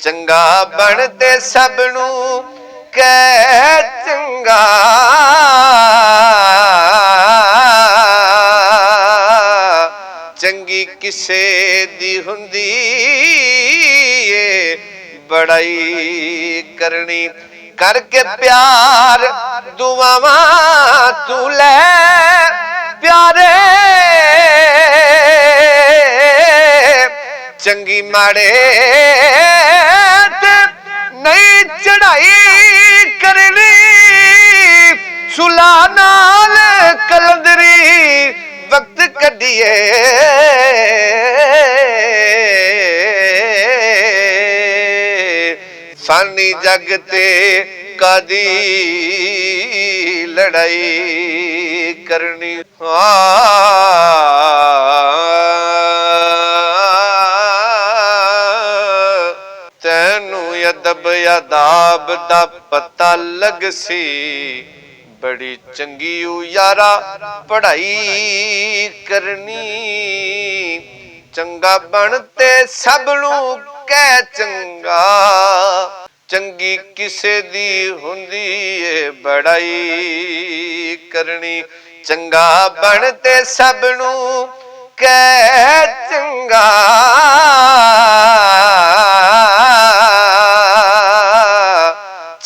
चंगा बनते सबनू कह चंगा चंगी किसे दी हुंदी ए बड़ाई करनी करके प्यार दुआवां तू ले प्यारे चंगी माड़े नहीं चढ़ाई करनी सुला नाल कलंदरी वक्त कढिए फानी जगते कादी लड़ाई करनी तैनू अदब अदाब दा पता लग सी बड़ी चंगी यारा पढ़ाई करनी चंगा बनते सबनू कह चंगा चंगी किसे दी हुंदी ए बड़ाई करनी चंगा बनते सबनू कह चंगा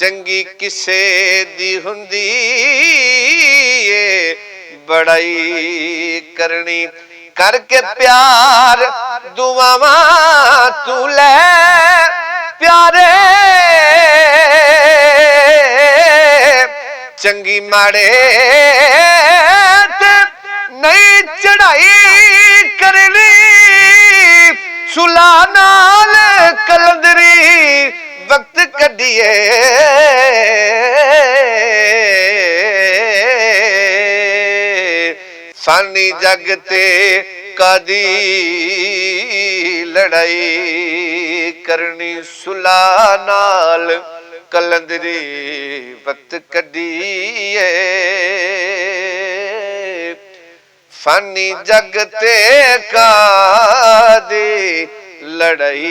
चंगी किसे दी हुंदी ए बड़ाई करनी करके प्यार दुआवां तू ले प्यारे चंगी माड़े नहीं चढ़ाई करनी सुला नाल कलंदरी वक्त कढिए फानी जगते कादी लड़ाई करनी सुला नाल कलंदरी वक्त कढिए फानी जगते कादी लड़ाई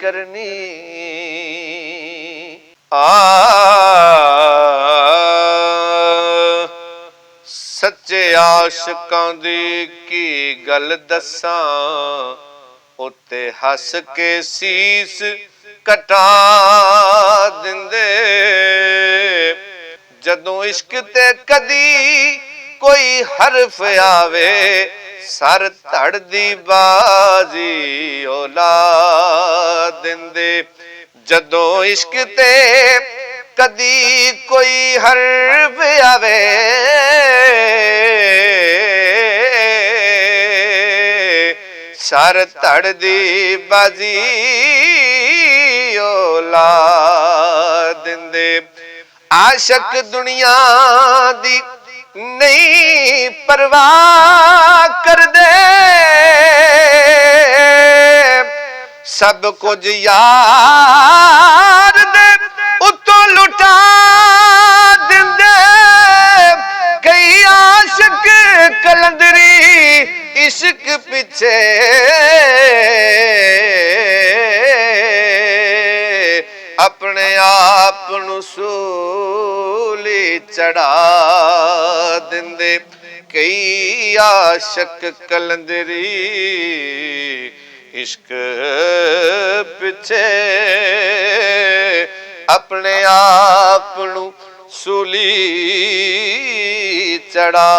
करनी सच्चे आशिकां दी की गल दसां उत्ते हस के सीस कटा दिंदे जदों इश्क ते कदी कोई हरफ आवे सर धड़ दी बाजी औला दिंदे जदों इश्क ते कदी कोई हरफ आवे सर धड़ दी बाजी औला दिंदे आशक दुनिया दी नहीं परवाह कर दे सब कुछ यार दे उतो लुटा दिंदे कई आशिक कलंदरी इश्क पिछे अपने आप नू सूली चढ़ा दिंदे कई आशिक कलंदरी इश्क पिछे अपने आप नू सूली चढ़ा